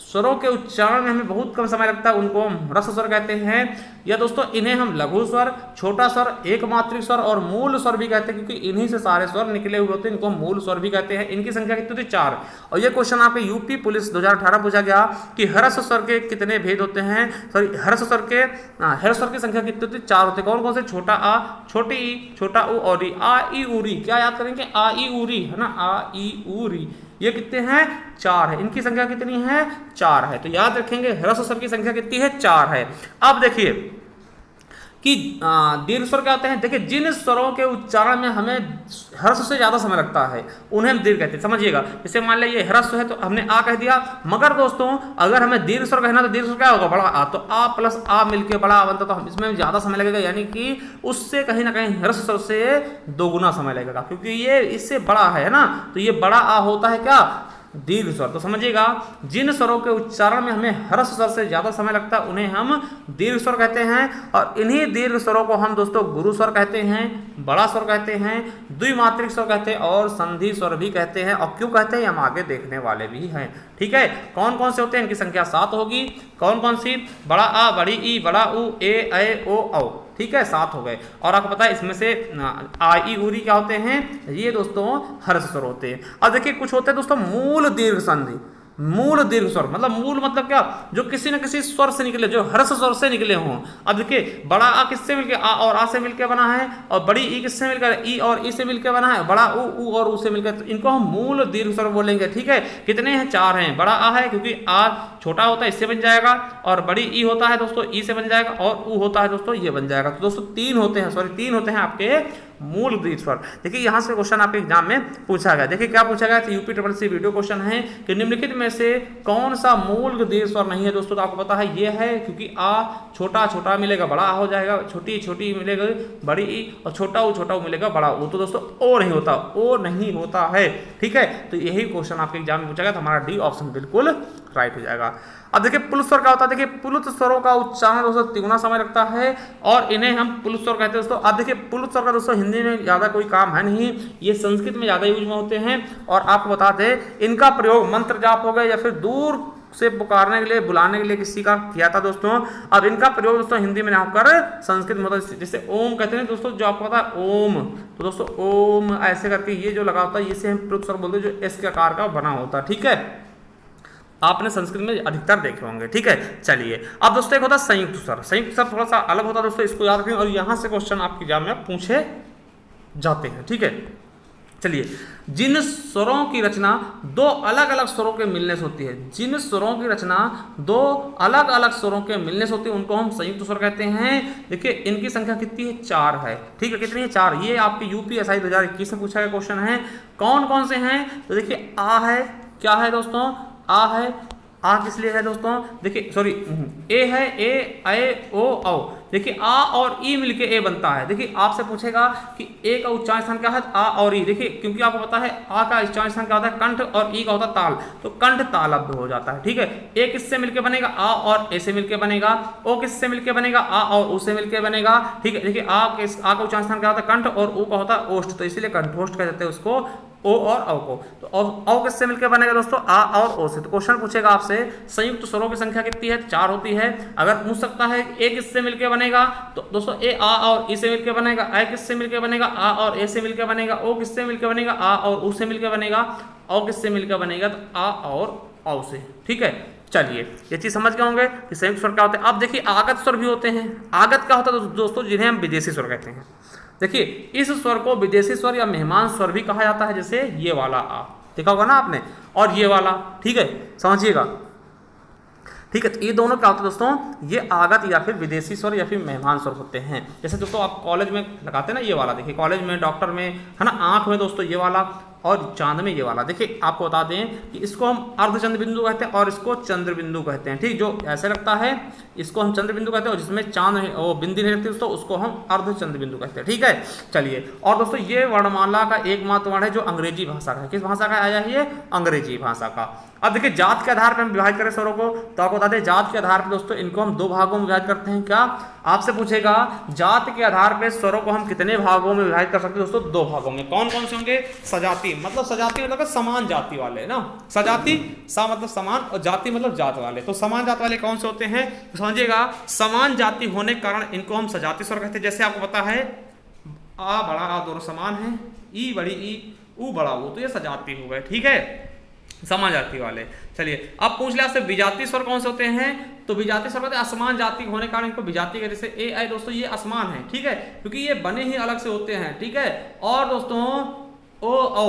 स्वरों के उच्चारण में हमें बहुत कम समय लगता है उनको हम ह्रस्व स्वर कहते हैं। या दोस्तों इन्हें हम लघु स्वर, छोटा स्वर, एकमात्रिक स्वर और मूल स्वर भी कहते हैं, क्योंकि इन्हीं से सारे स्वर निकले हुए होते हैं। इनको मूल स्वर भी कहते हैं। इनकी संख्या कितनी थी? 4। और ये क्वेश्चन आपके यूपी पुलिस 2018 पूछा गया कि ह्रस्व स्वर के कितने भेद होते हैं। सॉरी, ह्रस्व स्वर की संख्या कितनी होती है? 4 होते हैं। कौन कौन से? छोटा आ, छोटी ई, छोटा ऊ और ई। आ ई उ री, क्या याद करेंगे? आ ई उ री, है ना, आ ई उ री। ये कितने हैं? 4 है। इनकी संख्या कितनी है? 4 है। तो याद रखेंगे ह्रस्व स्वर की संख्या कितनी है? 4 है। अब देखिए कि दीर्घ स्वर क्या होते हैं। देखिए, जिन स्वरों के उच्चारण में हमें ह्रस्व से ज्यादा समय लगता है उन्हें हम दीर्घ कहते हैं। समझिएगा, जैसे मान लिया ये ह्रस्व है तो हमने आ कह दिया, मगर दोस्तों अगर हमें दीर्घ स्वर कहना तो दीर्घ स्वर क्या होगा? बड़ा आ। तो आ प्लस आ मिलके बड़ा आ बनता, तो हम इसमें ज्यादा समय लगेगा, यानी कि उससे कहीं ना कहीं ह्रस्व स्वर से 2 गुना समय लगेगा, क्योंकि ये इससे बड़ा है ना। तो ये बड़ा आ होता है क्या? दीर्घ स्वर। तो समझिएगा, जिन स्वरों के उच्चारण में हमें ह्रस्व स्वर से ज्यादा समय लगता है उन्हें हम दीर्घ स्वर कहते हैं। और इन्हीं दीर्घ स्वरों को हम दोस्तों गुरु स्वर कहते हैं, बड़ा स्वर कहते हैं, द्विमात्रिक स्वर कहते हैं और संधि स्वर भी कहते हैं। और क्यों कहते हैं हम आगे देखने वाले भी हैं। ठीक है, कौन कौन से होते हैं? इनकी संख्या 7 होगी। कौन कौन सी? बड़ा आ, बड़ी ई, बड़ा ऊ, ए, ऐ, ओ, औ। ठीक है, 7 हो गए। और आपको पता है इसमें से आ ई उरी क्या होते हैं? ये दोस्तों ह्रस्व स्वर होते हैं। अब देखिए कुछ होते हैं दोस्तों मूल दीर्घ संधि। मूल दीर्घ स्वर मतलब मूल मतलब क्या? जो किसी न किसी स्वर से निकले, जो ह्रस्व स्वर से निकले हों। अब देखिए बड़ा आ किससे मिलकर? आ और आ से मिलकर बना है। और बड़ी ई किससे मिलकर? ई और ई से मिलकर बना है। बड़ा ऊ और ऊ से मिलकर, तो इनको हम मूल दीर्घ स्वर बोलेंगे। ठीक है, कितने हैं? 4 हैं। बड़ा आ है क्योंकि आ छोटा होता है, इससे बन जाएगा। और बड़ी ई होता है दोस्तों, ई से बन जाएगा। और ऊ होता है दोस्तों, ये बन जाएगा। तो दोस्तों 3 होते हैं, सॉरी 3 होते हैं आपके मूल दीर्घ स्वर। देखिए यहां से क्वेश्चन आपके एग्जाम में पूछा गया। देखिए क्या पूछा गया? यूपी SSC वीडियो क्वेश्चन है कि निम्नलिखित में से कौन सा मूल दीर्घ स्वर नहीं है। दोस्तों तो आपको पता है ये है, क्योंकि आ छोटा छोटा मिलेगा बड़ा आ हो जाएगा, छोटी छोटी मिलेगा बड़ी ई, और छोटा ऊ मिलेगा बड़ा ऊ। तो दोस्तों ओ नहीं होता, ओ नहीं होता है। ठीक है, तो यही क्वेश्चन आपके एग्जाम में पूछा गया, तो हमारा डी ऑप्शन बिल्कुल राइट हो जाएगा। अब देखिए प्लुत स्वर क्या होता है। देखिए प्लुत स्वरों का उच्चारण दोस्तों 3 गुना समय लगता है और इन्हें हम प्लुत स्वर कहते हैं दोस्तों। अब देखिए प्लुत स्वर का दोस्तों हिंदी में ज्यादा कोई काम है नहीं, ये संस्कृत में ज्यादा यूज में होते हैं। और आपको बता दें इनका प्रयोग मंत्र जाप हो गए या फिर दूर से पुकारने के लिए, बुलाने के लिए किसी का किया था दोस्तों। अब इनका प्रयोग दोस्तों हिंदी में ना होकर संस्कृत में होता है। जैसे ओम कहते हैं दोस्तों, जो आपको पता है ओम, तो दोस्तों ओम ऐसे करके ये जो लगा होता है इसे हम प्लुत स्वर बोलते हैं, जो एस के आकार का बना होता है। ठीक है, आपने संस्कृत में अधिकतर देखे होंगे। ठीक है, चलिए अब दोस्तों एक होता है संयुक्त स्वर। संयुक्त स्वर थोड़ा सा अलग होता है दोस्तों, इसको याद रखें और यहां से क्वेश्चन आपके एग्जाम में पूछे जाते हैं। ठीक है, चलिए जिन स्वरों की रचना 2 अलग अलग स्वरों के मिलने से होती है, जिन स्वरों की रचना 2 अलग अलग स्वरों के मिलने से होती है उनको हम संयुक्त स्वर कहते हैं। देखिए इनकी संख्या कितनी है? 4 है। ठीक है, कितनी है? 4। ये आपके UPSI 2021 में पूछा गया क्वेश्चन है। कौन कौन से हैं? तो देखिए आ है, क्या है दोस्तों? आ है। आ किस लिए है दोस्तों? देखिए सॉरी ए है, ए, ऐ, ओ, औ। देखिए आ और ई मिलके ए बनता है। देखिए आपसे पूछेगा कि ए का उच्चारण स्थान क्या है? आ और ई। देखिए क्योंकि आपको पता है आ का उच्चारण स्थान क्या होता है? कंठ, और ई का होता है ताल, तो कंठ तालब्ध हो जाता है। ठीक है, ए किससे मिलके बनेगा? आ और ए से मिलके बनेगा। ओ किससे मिलके बनेगा? आ और ऊ से मिलके बनेगा। ठीक है, देखिए आ का उच्चारण स्थान क्या होता है? कंठ, और ऊ का होता है ओष्ठ, तो इसीलिए कंठोष्ठ कह देते हैं उसको, ओ और औ को। तो औ किससे मिलकर बनेगा दोस्तों? आ और ओ से। तो क्वेश्चन पूछेगा आपसे संयुक्त स्वरों की संख्या कितनी है? 4 होती है। अगर पूछ सकता है ए किससे मिलकर बनेगा, तो दोस्तों ए आ और ई से मिलकर बनेगा। ऐ किससे मिलकर बनेगा? आ और ए से मिलकर बनेगा। ओ किससे मिलकर बनेगा? आ और ऊ से मिलकर बनेगा। औ किससे मिलकर बनेगा? तो आ और औ से। ठीक है, चलिए ये चीज समझ गए होंगे कि संयुक्त स्वर क्या होते हैं। अब देखिए आगत स्वर भी होते हैं। आगत क्या होता है दोस्तों, जिन्हें हम विदेशी स्वर कहते हैं। देखिए इस स्वर को विदेशी स्वर या मेहमान स्वर भी कहा जाता है, जैसे ये वाला आ देखा होगा ना आपने, और ये वाला, ठीक है, समझिएगा, ठीक है। तो ये दोनों क्या होते हैं दोस्तों, ये आगत या फिर विदेशी स्वर या फिर मेहमान स्वर होते हैं। जैसे दोस्तों आप कॉलेज में लगाते हैं ना ये वाला, देखिए कॉलेज में, डॉक्टर में, है ना, आंख में दोस्तों ये वाला, और चांद में ये वाला। देखिए आपको बता दें कि इसको हम अर्धचंद्र बिंदु कहते हैं और इसको चंद्र बिंदु कहते हैं, ठीक। जो ऐसे लगता है इसको हम चंद्र बिंदु कहते हैं, और जिसमें चांद वो बिंदी नहीं लगती दोस्तों उसको हम अर्धचंद्र बिंदु कहते हैं, ठीक है। चलिए, और दोस्तों ये वर्णमाला का एकमात्र वर्ण है जो अंग्रेजी भाषा का है। किस भाषा का आया है ये, अंग्रेजी भाषा का। अब देखिए जात के आधार पर हम विभाजित करें स्वरों को, तो आपको बता दें जात के आधार पर दोस्तों इनको हम 2 भागों में विभाजित करते हैं। क्या आपसे पूछेगा जात के आधार पर स्वरों को हम कितने भागों में विभाजित कर सकते हैं दोस्तों, 2 भागों में। कौन कौन से होंगे, सजाती, मतलब सजाती मतलब समान जाति वाले ना, सजाती सा मतलब समान, और जाति मतलब जात वाले। तो समान जात वाले कौन से होते हैं, तो समझिएगा समान जाति होने के कारण इनको हम सजाती स्वर कहते हैं। जैसे आपको पता है आ बड़ा आ दोनों समान है, ई बड़ी ई ऊ बड़ा ऊ, तो ये सजाती हो गए, ठीक है, समान जाति वाले। चलिए अब पूछ लिया आपसे विजातीय स्वर कौन से होते हैं, तो विजातीय स्वर असमान जाति होने के कारण इनको विजातीय कहते हैं। जैसे ए आई दोस्तों ये असमान है, ठीक है, क्योंकि ये बने ही अलग से होते हैं, ठीक है। और दोस्तों ओ औ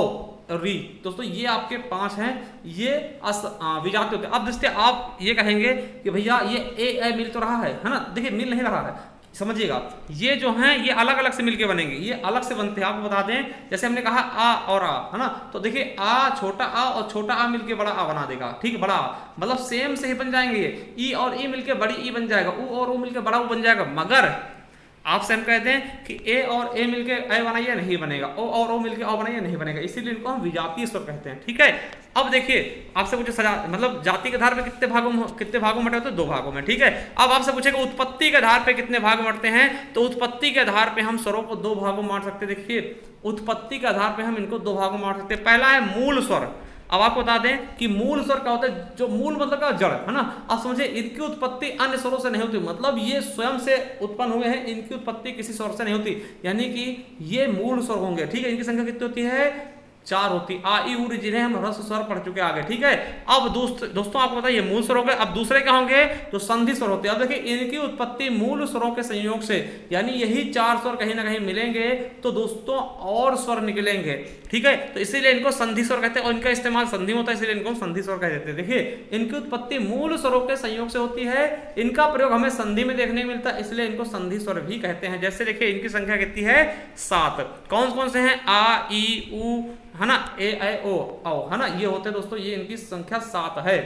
री दोस्तों ये आपके 5 हैं, ये विजातीय होते हैं। अब दोस्तों आप ये कहेंगे कि भैया ये ए आई मिल तो रहा है ना, देखिए मिल नहीं रहा है, समझिएगा ये जो हैं ये अलग अलग से मिलके बनेंगे, ये अलग से बनते हैं। आपको बता दें जैसे हमने कहा आ और आ, है ना, तो देखिए आ छोटा आ और छोटा आ मिलके बड़ा आ बना देगा, ठीक है, बड़ा आ मतलब सेम से ही बन जाएंगे ये। ई और ई मिलके बड़ी ई बन जाएगा, ऊ और ऊ मिलके बड़ा ऊ बन जाएगा। मगर आपसे हम कहते हैं कि ए और ए मिलके ए बनाइए, नहीं बनेगा, ओ और ओ मिलके ओ बनाइए, नहीं बनेगा, इसीलिए इनको हम विजातीय स्वर कहते हैं, ठीक है। अब देखिए आपसे पूछे सजा मतलब जाति के आधार पे कितने भागों में बटे होते हैं, 2 भागों में, ठीक है। अब आपसे पूछेगा उत्पत्ति के आधार पे कितने भाग बटते हैं, तो उत्पत्ति के आधार पे हम स्वरों को 2 भागों में बांट सकते हैं। देखिए उत्पत्ति के आधार पे हम इनको 2 भागों में बांट सकते हैं। पहला है मूल स्वर। अब आपको बता दें कि मूल स्वर क्या होता है, जो मूल मतलब का जड़ है ना। अब समझे इनकी उत्पत्ति अन्य स्वरों से नहीं होती, मतलब ये स्वयं से उत्पन्न हुए हैं, इनकी उत्पत्ति किसी स्वर से नहीं होती, यानी कि ये मूल स्वर होंगे, ठीक है। इनकी संख्या कितनी होती है, 4 होती, आ ई उ जिन्हें हम ह्रस्व स्वर पढ़ चुके आगे, ठीक है। अब दोस्तों आपको बताइए मूल स्वर हो गए। अब दूसरे क्या होंगे, तो संधि स्वर होते हैं। अब देखिए इनकी उत्पत्ति मूल स्वरों के संयोग से, यानी यही 4 स्वर कहीं ना कहीं मिलेंगे तो दोस्तों और स्वर निकलेंगे, ठीक है। तो इसीलिए इनको संधि स्वर कहते हैं, और इनका इस्तेमाल संधि में होता है, इसलिए इनको संधि स्वर कह देते हैं। देखिए इनकी उत्पत्ति मूल स्वरों के संयोग से होती है, इनका प्रयोग हमें संधि में देखने को मिलता है, इसलिए इनको संधि स्वर भी कहते हैं। जैसे देखिए इनकी संख्या कितनी है, 7। कौन कौन से हैं, आ ई उ, है ना, ए आई ओ औ, है ना, ये होते हैं दोस्तों, ये इनकी संख्या 7 है।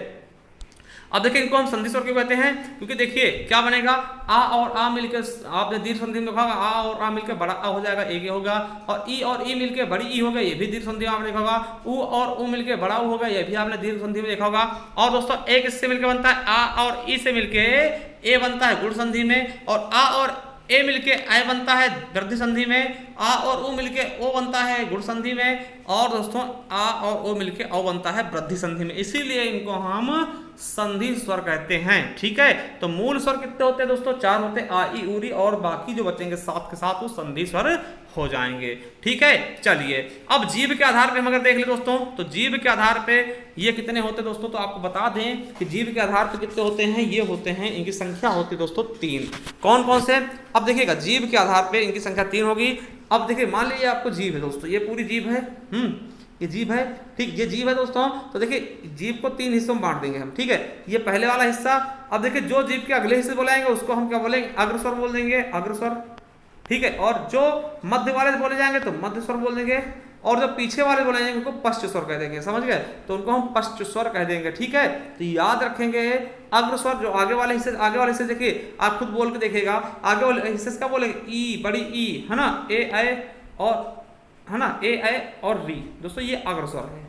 अब देखिए इनको हम संधि स्वर क्यों कहते हैं, क्योंकि देखिए क्या बनेगा, आ और आ मिलकर, आपने दीर्घ संधि में देखा होगा, आ और आ मिलकर बड़ा आ हो जाएगा, एक ही होगा, और ई मिलकर बड़ी ई हो गई, ये भी दीर्घ संधि में आपने देखा होगा। ऊ और ऊ मिलकर बड़ा ऊ होगा, ये भी आपने दीर्घ संधि में देखा होगा। और दोस्तों एक इससे मिलकर बनता है आ, और ई से मिलकर ए बनता है गुण संधि में, और आ और ए मिलके ए बनता है वृद्धि संधि में, आ और ऊ मिलके ओ बनता है गुण संधि में, और दोस्तों आ और ओ मिलके ओ बनता है वृद्धि संधि में, इसीलिए इनको हम संधि स्वर कहते हैं, ठीक है। तो मूल स्वर कितने होते हैं दोस्तों, 4 होते हैं, आ ई उ री, और बाकी जो बचेंगे 7 के साथ वो संधि स्वर हो जाएंगे, ठीक है। चलिए अब जीभ के आधार पे हम अगर देख ले दोस्तों, तो जीभ के आधार पे ये कितने होते हैं दोस्तों, तो आपको बता दें कि जीभ के आधार पे कितने होते हैं, ये होते हैं, इनकी संख्या होती है दोस्तों 3। कौन कौन से, अब देखिएगा जीभ के आधार पे इनकी संख्या 3 होगी। अब देखिए मान लीजिए आपको जीभ है दोस्तों, ये पूरी जीभ है, ये जीभ है, ठीक, ये जीभ है दोस्तों। तो देखिए जीभ को 3 हिस्सों में बांट देंगे हम, ठीक है। ये पहले वाला हिस्सा, अब देखिए जो जीभ के अगले हिस्से बोलेंगे उसको हम क्या बोलेंगे, अग्रस्वर बोल देंगे, अग्रस्वर, ठीक है। और जो मध्य वाले बोले जाएंगे तो मध्य स्वर बोल देंगे, और जो पीछे वाले बोले जाएंगे उनको पश्च स्वर कह देंगे, समझ गए, तो उनको हम पश्च स्वर कह देंगे, ठीक है। तो याद रखेंगे अग्रस्वर जो आगे वाले हिस्से देखिए, आप खुद बोल के देखिएगा, आगे वाले हिस्से का बोलेंगे ई बड़ी ई, है ना, ए आई और, है ना, ए आई और री, दोस्तों ये अग्रस्वर है।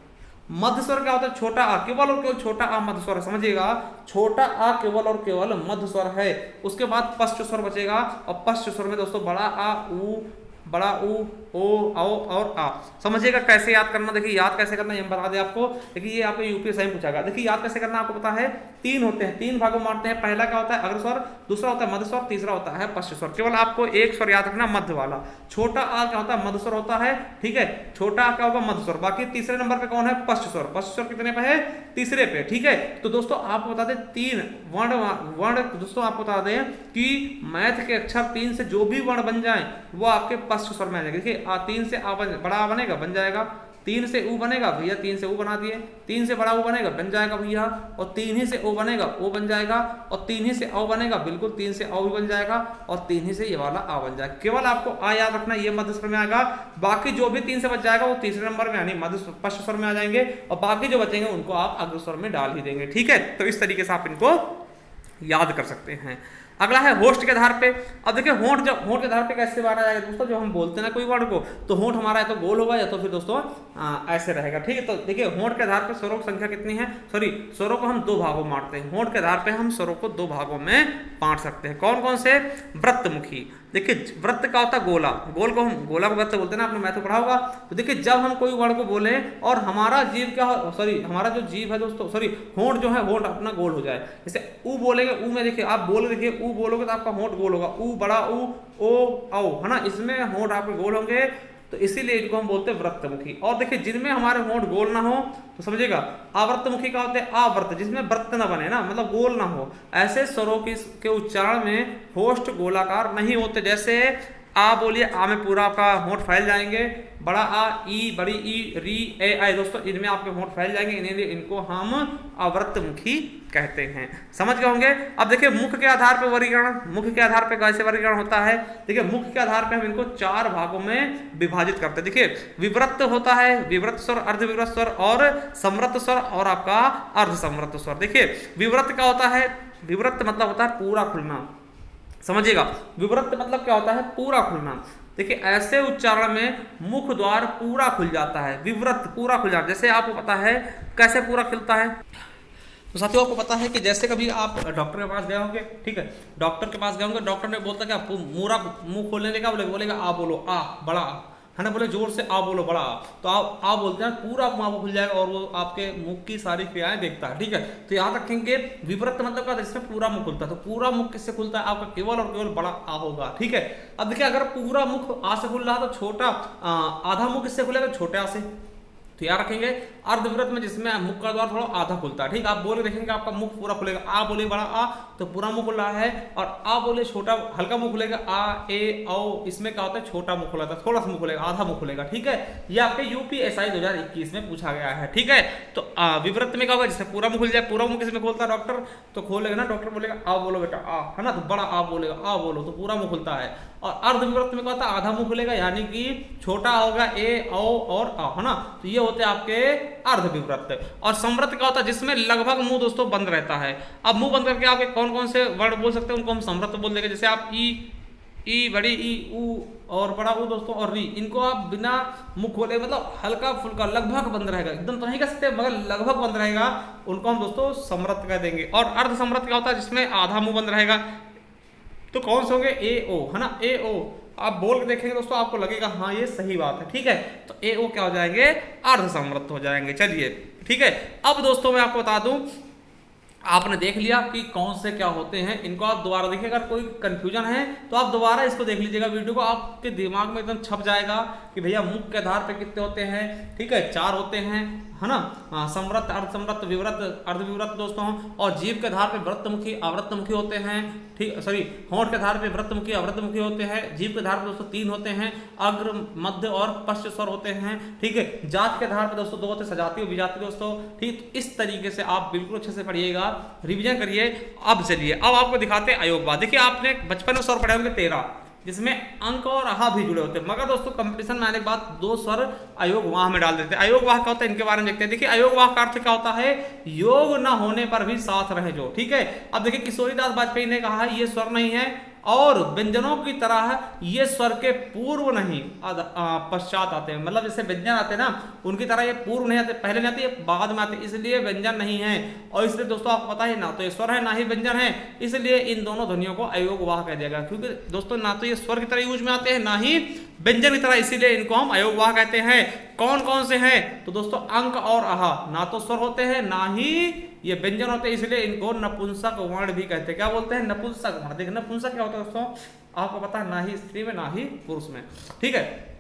मध्य स्वर क्या होता है, छोटा आ, केवल और केवल छोटा आ मध्य स्वर, समझिएगा, छोटा आ केवल और केवल मध्य स्वर है। उसके बाद पश्च स्वर बचेगा, और पश्च स्वर में दोस्तों बड़ा आ ऊ बड़ा ऊ, ओ, औ और आ। समझिएगा कैसे याद करना। देखिए याद कैसे करना ये हम बता दें आपको। देखिए ये आपको यूपीएससी में पूछागा। देखिए याद कैसे करना आपको पता है, 3 होते हैं, 3 भागों में बांटते हैं। पहला क्या होता है अग्रस्वर, दूसरा होता है मध्य स्वर, तीसरा होता है पश्च स्वर। केवल आपको एक स्वर याद रखना मध्य वाला। छोटा आ क्या होता है मध्य स्वर होता है, ठीक है, छोटा आ क्या होगा मध्य स्वर। बाकी तीसरे नंबर पे कौन है पश्च स्वर। पश्च स्वर कितने पे है तीसरे पे, ठीक है। तो दोस्तों आपको बता दें 3 वर्ण दोस्तों आपको बता दें कि मैथ के अक्षर 3 से जो भी वर्ण बन जाए वो आपके पश्च स्वर में आ जाएगा। देखिए 3 से बड़ा आ बनेगा बन जाएगा, 3 से ऊ बनेगा भैया, 3 से ऊ बना दिए, 3 से बड़ा ऊ बनेगा बन जाएगा भैया, और 3 ही से ओ बनेगा ओ बन जाएगा, और 3 ही से औ बनेगा बिल्कुल 3 से औ भी बन जाएगा, और 3 ही से ये वाला आ बन जाएगा। केवल आपको आ याद रखना ये मध्य स्वर में आएगा। बाकी जो भी 3 से बच जाएगा वो तीसरे नंबर में यानी मध्य पश्च स्वर में आ जाएंगे, और बाकी जो बचेंगे उनको आप अग्र स्वर में डाल ही देंगे, ठीक है। तो इस तरीके से आप इनको याद कर सकते हैं। अगला है होस्ट के आधार पे। अब देखिए होंठ के आधार पे कैसे माना जाएगा दोस्तों, जो हम बोलते हैं ना कोई वर्ड को, तो होंठ हमारा या तो गोल होगा या तो फिर दोस्तों ऐसे रहेगा, ठीक है। तो देखिए होंठ के आधार पे स्वरों की संख्या कितनी है, सॉरी स्वरों को हम 2 भागों में बांटते हैं। होंठ के आधार पे हम स्वरों को 2 भागों में बांट सकते हैं। कौन कौन से, वृत्तमुखी। देखिए वृत्त का होता है गोला, गोल को हम गोला को वृत्त बोलते हैं ना, आपने मैथ में पढ़ा होगा। तो देखिए जब हम कोई वर्ड को बोले और हमारा जीव क्या हो, सॉरी हमारा जो जीव है दोस्तों, सॉरी होंठ जो है होंठ अपना गोल हो जाए। जैसे ऊ बोलेंगे, ऊ में देखिए आप बोल देखिए ऊ बोलोगे तो आपका होंठ गोल होगा, ऊ बड़ा ऊ, ओ औ, है ना, इसमें होंठ आपके गोल होंगे, तो इसीलिए इनको हम बोलते हैं वृत्तमुखी। और देखिए जिनमें हमारे होंठ गोल ना हो तो समझिएगा आवृत्तमुखी का होते हैं आवृत्त, जिसमें वृत्त ना बने ना, मतलब गोल ना हो। ऐसे स्वरों के उच्चारण में होष्ठ गोलाकार नहीं होते। जैसे आ बोलिए, आ में पूरा आपका होंठ फैल जाएंगे, बड़ा आ, ई, बड़ी ई, री, ए, आई, दोस्तों इनमें आपके होंठ फैल जाएंगे, इन्हें इनको हम अवृत्तमुखी कहते हैं। समझ गए होंगे। अब देखिए मुख के आधार पर वर्गीकरण, मुख के आधार पर कैसे वर्गीकरण होता है। देखिए मुख के आधार पर हम इनको 4 भागों में विभाजित करते हैं। देखिए विवृत्त होता है, विवृत्त स्वर, अर्धविवृत्त स्वर और समृत्त स्वर और आपका अर्ध समृत्त स्वर। देखिए विवृत्त क्या होता है, विवृत्त मतलब होता है पूरा खुलना, समझिएगा। विवृत्त मतलब क्या होता है पूरा खुलना। देखिए ऐसे उच्चारण में मुख द्वार पूरा खुल जाता है, विवृत्त पूरा खुल जाता है। जैसे आपको पता है कैसे पूरा खुलता है, तो साथियों आपको पता है कि जैसे कभी आप डॉक्टर के पास गए होंगे, ठीक है, डॉक्टर के पास गए होंगे, डॉक्टर ने बोलता क्या पूरा मुंह खोलने देगा, बोलेगा आ बोलो, आ बड़ा आ, है ना, बोले जोर से आ बोलो बड़ा आ, तो आप आ बोलते हैं पूरा मुंह खुल जाएगा और वो आपके मुख की सारी क्रियाएं देखता है, ठीक है। तो याद रखेंगे विवृत्त मतलब क्या, इसमें पूरा मुख खुलता है। तो पूरा मुख किससे खुलता है, आपका केवल और केवल बड़ा आ होगा, ठीक है। अब देखिए अगर पूरा मुख आ से खुल रहा तो छोटा आधा मुख किससे खुलेगा, छोटे आ से। तो याद रखेंगे अर्धविवृत्त में जिसमें मुख का द्वार थोड़ा आधा खुलता है, ठीक है। आप बोले देखेंगे आपका मुख पूरा खुलेगा, आ बोले बड़ा आ तो पूरा मुख खुल रहा है, और आ बोले छोटा हल्का मुख खुलेगा, आ ए औ, इसमें क्या होता है छोटा मुख खुला था, थोड़ा सा मुख खुलेगा, आधा मुख खुलेगा, ठीक है। ये आपके यूपीएसआई 2021 में पूछा गया है, ठीक है। तो विवृत्त में क्या होगा, जिससे पूरा मुख खुल जाए, पूरा मुख किसमें खोलता है डॉक्टर, तो खोलेगा ना, डॉक्टर बोलेगा आ बोलो बेटा आ, है ना, तो बड़ा आ बोलेगा आ बोलो तो पूरा मुख खुलता है। और अर्धविवृत्त में क्या होता है आधा मुख खुलेगा, यानी कि छोटा होगा ए औ और आ, है ना, तो ये होते हैं आपके अर्धविवृत्त। और समृत्त क्या होता है, जिसमें लगभग मुंह दोस्तों बंद रहता है। अब मुंह बंद करके आप कौन कौन से वर्ड बोल सकते हैं, उनको हम समृत्त बोल देंगे। जैसे आप ई, बड़ी ई, ऊ और बड़ा ऊ दोस्तों, और री, इनको आप बिना मुंह खोले मतलब हल्का फुल्का लगभग बंद रहेगा, एकदम तो नहीं कह सकते मगर लगभग बंद रहेगा, उनको हम दोस्तों समृत्त कह देंगे। और अर्ध समृत्त क्या होता है, जिसमें आधा मुंह बंद रहेगा। तो कौन से होंगे, ए ओ, है ना, ए ओ। आप बोल के देखेंगे दोस्तों आपको लगेगा हाँ ये सही बात है, ठीक है। तो ए ओ क्या हो जाएंगे, अर्ध समृत्त हो जाएंगे। चलिए ठीक है। अब दोस्तों मैं आपको बता दूं, आपने देख लिया कि कौन से क्या होते हैं, इनको आप दोबारा देखिए, अगर कोई कंफ्यूजन है तो आप दोबारा इसको देख लीजिएगा वीडियो को, आपके दिमाग में एकदम छप जाएगा कि भैया मुख के आधार पे कितने होते हैं, ठीक है, 4 होते हैं, है ना, समृत्त, अर्धसमृत्त, विवृत्त, अर्धविवृत्त दोस्तों। और जीव के आधार पे वृत्तमुखी, अवृत्तमुखी होते हैं, ठीक, सॉरी होंठ के आधार पे वृत्तमुखी, अवृत्तमुखी होते हैं। जीव के आधार पे दोस्तों 3 होते हैं, अग्र, मध्य और पश्च स्वर होते हैं, ठीक है। जात के आधार पे दोस्तों 2 होते हैं, सजाती और विजाती दोस्तों, ठीक। तो इस तरीके से आप बिल्कुल अच्छे से पढ़िएगा, रिवीजन करिए। अब चलिए अब आपको दिखाते हैं अयोगवाह। देखिए आपने बचपन में स्वर पढ़े होंगे 13, जिसमें अंक और आहा भी जुड़े होते हैं, मगर दोस्तों कंपटीशन में आने के बाद 2 स्वर अयोगवाह में डाल देते हैं। अयोगवाह क्या होता है, इनके बारे में देखते हैं। देखिए अयोगवाह का अर्थ क्या होता है, योग न होने पर भी साथ रहे जो, ठीक है। अब देखिए किशोरीदास वाजपेयी ने कहा है ये स्वर नहीं है, और व्यंजनों की तरह ये स्वर के पूर्व नहीं पश्चात आते हैं, मतलब जैसे व्यंजन आते हैं ना उनकी तरह ये पूर्व नहीं आते, पहले नहीं आते, ये बाद में आते, इसलिए व्यंजन नहीं है। और इसलिए दोस्तों आपको पता है ना तो ये स्वर है ना ही व्यंजन है, इसलिए इन दोनों ध्वनियों को अयोगवाह कह दिया गया, क्योंकि दोस्तों ना तो ये स्वर की तरह यूज में आते हैं ना ही व्यंजन की तरह, इसीलिए इनको हम अयोगवाह कहते हैं। कौन कौन से हैं? तो दोस्तों अंक और आहा ना तो स्वर होते हैं ना ही ये व्यंजन होते हैं, इसलिए इनको नपुंसक वर्ण भी कहते हैं। क्या बोलते हैं? नपुंसक वर्ण। देखिए नपुंसक क्या होता है दोस्तों, आपको पता है, ना ही स्त्री में ना ही पुरुष में। ठीक है,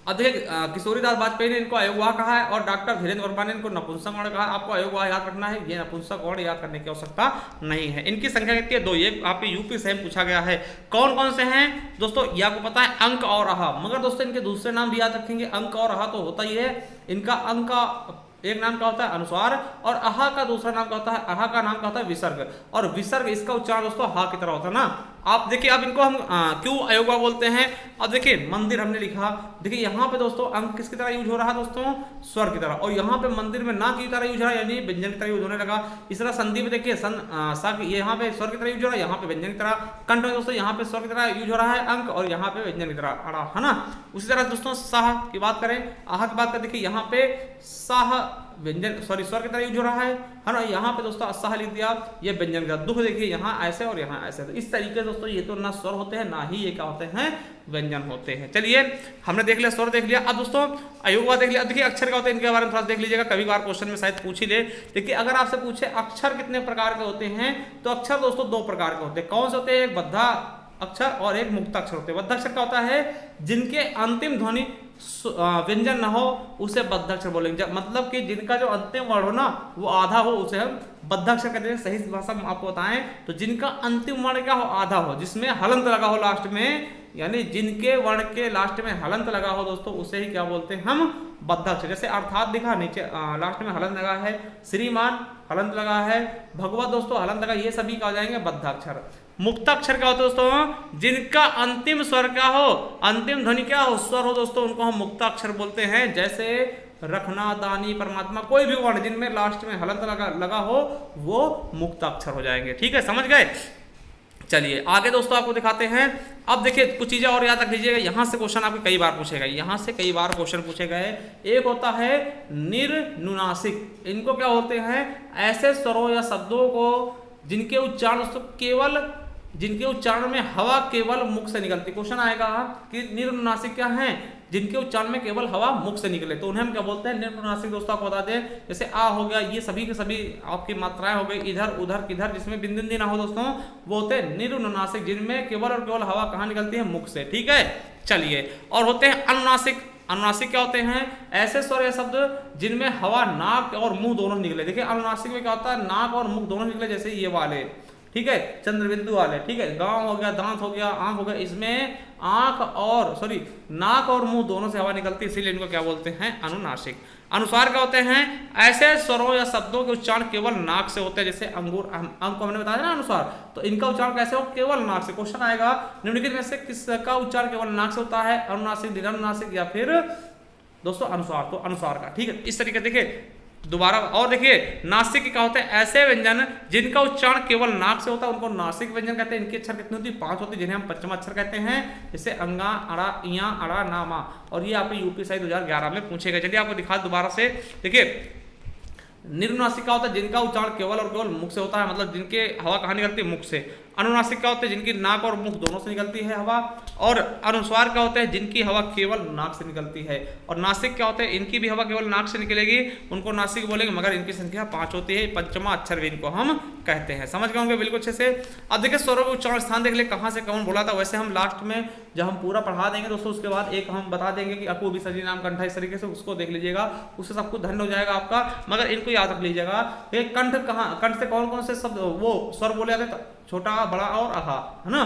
अब देखिए किशोरीदास वाजपेयी ने इनको अयोगवाह कहा है और डॉक्टर धीरेन्द्र वर्मा ने इनको नपुंसक वर्ण कहा। आपको अयोगवाह याद रखना है, ये नपुंसक वर्ण याद करने की आवश्यकता नहीं है। इनकी संख्या कितनी है? 2। ये आपके यूपी से पूछा गया है। कौन कौन से हैं दोस्तों? ये आपको पता है, अंक और आहा। मगर दोस्तों इनके दूसरे नाम भी याद रखेंगे। अंक और आहा तो होता ही है, इनका अंक का एक नाम क्या होता है? अनुस्वार, और आहा का दूसरा नाम क्या होता है? आहा का नाम क्या होता है? विसर्ग। और विसर्ग इसका उच्चारण दोस्तों हा की तरह होता है ना। आप देखिए, अब इनको हम क्यों अयोगवाह बोलते हैं? अब देखिए मंदिर हमने लिखा, देखिए यहाँ पे दोस्तों अंक किसकी तरह यूज हो रहा है दोस्तों? स्वर की तरह, और यहाँ पे मंदिर में ना की तरह यूज हो रहा है, यानी व्यंजन की तरह यूज होने लगा। इस तरह संधि में देखिए ये यहाँ पे स्वर की तरह यूज हो रहा है, यहाँ पे व्यंजन की तरह। कंठ में दोस्तों यहाँ पे स्वर की तरह यूज हो रहा है अंक, और यहाँ पे व्यंजन की तरह, है ना। उसी तरह दोस्तों साह की बात करें, आहा की बात करें, देखिए यहाँ पे साह व्यंजन स्वर की तरह यूज हो रहा है ना। यहाँ पे दोस्तों असाह लिख दिया, ये व्यंजन का। दुख देखिए यहाँ ऐसे और यहाँ ऐसे। तो इस तरीके से दोस्तों ये तो ना स्वर होते हैं ना ही ये क्या होते हैं? व्यंजन होते हैं। चलिए हमने देख लिया, स्वर देख लिया। अब दोस्तों अयोगवाह देख लिया। देखिए अक्षर क्या होते हैं, इनके बारे में थोड़ा देख लीजिएगा, कभी बार क्वेश्चन में शायद पूछ ही ले। देखिए अगर आपसे पूछे अक्षर कितने प्रकार के होते हैं, तो अक्षर दोस्तों 2 प्रकार के होते हैं। कौन से होते हैं? एक बद्धा अक्षर और एक मुक्ताक्षर होते हैं। बद्धाक्षर क्या होता है? जिनके अंतिम ध्वनि व्यंजन ना हो उसे बद्धाक्षर बोलेंगे। मतलब कि जिनका जो अंतिम वर्ण हो ना वो आधा हो उसे हम बद्धाक्षर कहते हैं। सही भाषा में आपको बताएं तो जिनका अंतिम वर्ण क्या हो? आधा हो, जिसमें हलंत लगा हो लास्ट में, यानी जिनके वर्ण के लास्ट में हलंत लगा हो दोस्तों, उसे ही क्या बोलते हैं हम? बद्धाक्षर। जैसे अर्थात दिखा, नीचे लास्ट में हलंत लगा है, श्रीमान हलंत लगा है, भगवत दोस्तों हलंत लगा, ये सभी क्या हो जाएंगे? बद्धाक्षर। मुक्ताक्षर क्या होता है दोस्तों? जिनका अंतिम स्वर क्या हो, अंतिम ध्वनि क्या हो? स्वर हो दोस्तों, उनको हम मुक्ताक्षर बोलते हैं। जैसे रखना, दानी, परमात्मा, कोई भी वर्ण जिनमें लास्ट में हलंत लगा हो वो मुक्ताक्षर हो जाएंगे। ठीक है, समझ गए? चलिए आगे दोस्तों आपको दिखाते हैं। अब देखिए कुछ चीजें और याद रख लीजिएगा, यहाँ से क्वेश्चन आपको कई बार पूछेगा, यहाँ से कई बार क्वेश्चन पूछे गए। एक होता है निर्नुनासिक। इनको क्या होते हैं? ऐसे स्वरों या शब्दों को जिनके उच्चारण दोस्तों केवल, जिनके उच्चारण में हवा केवल मुख से निकलती। क्वेश्चन आएगा कि निर्नुनासिक क्या है? जिनके उच्चारण में केवल हवा मुख से निकले, तो उन्हें हम क्या बोलते हैं? निर्नुनासिक। दोस्तों आपको बता दें, जैसे आ हो गया, ये सभी के सभी आपकी मात्राएं हो गई, इधर उधर किधर, जिसमें बिंदु ना हो दोस्तों, वो होते हैं निर्नुनासिक, जिनमें केवल और केवल हवा कहाँ निकलती है? मुख से। ठीक है, चलिए। और होते हैं अनुनासिक। अनुनासिक क्या होते हैं? ऐसे स्वर या शब्द जिनमें हवा नाक और मुंह दोनों निकले। देखिए अनुनासिक में क्या होता है? नाक और मुख दोनों निकले, जैसे ये वाले, ठीक है, चंद्रबिंदु वाले, ठीक है, गांव हो गया, दांत हो गया, आंख हो गया, इसमें नाक और मुंह दोनों से हवा निकलती है, इसीलिए इनको क्या बोलते हैं? अनुनासिक। अनुस्वार क्या होते हैं? ऐसे स्वरों या शब्दों के उच्चारण केवल नाक से होते हैं, जैसे अंगूर, अंक को हमने बताया ना अनुस्वार, तो इनका उच्चारण कैसे हो? केवल नाक से। क्वेश्चन आएगा निम्नलिखित में से किसका उच्चारण केवल नाक से होता है? अनुनासिक, दीर्घानुनासिक या फिर दोस्तों अनुस्वार? तो अनुस्वार का। ठीक है, इस तरीके देखिए दोबारा और देखिए नासिक क्या होते हैं? ऐसे व्यंजन जिनका उच्चारण केवल नाक से होता है उनको नासिक व्यंजन कहते हैं। इनके अक्षर कितने होती है? 5 होती है, जिन्हें हम पंचम अक्षर कहते हैं, जैसे अंगा, अड़ा, इया, अड़ा, नामा। और ये आपको यूपी साइड 2011 में पूछेगा। चलिए आपको दिखा दोबारा से। देखिए निर्नुनासिक क्या होता है? जिनका उच्चारण केवल और केवल मुख से होता है, मतलब जिनके हवा कहाँ निकलती है? मुख से। अनुनासिक क्या होते हैं? जिनकी नाक और मुख दोनों से निकलती है हवा। और अनुस्वार क्या होते हैं? जिनकी हवा केवल नाक से निकलती है। और नासिक क्या होते हैं? इनकी भी हवा केवल नाक से निकलेगी, उनको नासिक बोलेंगे, मगर इनकी संख्या 5 होती है। पंचमा अक्षर भी इनको हम कहते हैं। समझ गए होंगे बिल्कुल अच्छे से। अब देखिए स्वरों के उच्चारण स्थान देख ले, कहाँ से कौन बोला था। वैसे हम लास्ट में जब हम पूरा पढ़ा देंगे दोस्तों, उसके बाद एक हम बता देंगे कि अकु विसर्जन नाम कंठा, इस तरीके से उसको देख लीजिएगा, उससे सब कुछ धन्य हो जाएगा आपका। मगर इनको याद रख लीजिएगा, कंठ कहाँ, कंठ से कौन कौन से शब्द वो स्वर बोले जाते हैं? छोटा, बड़ा और आहा, है ना।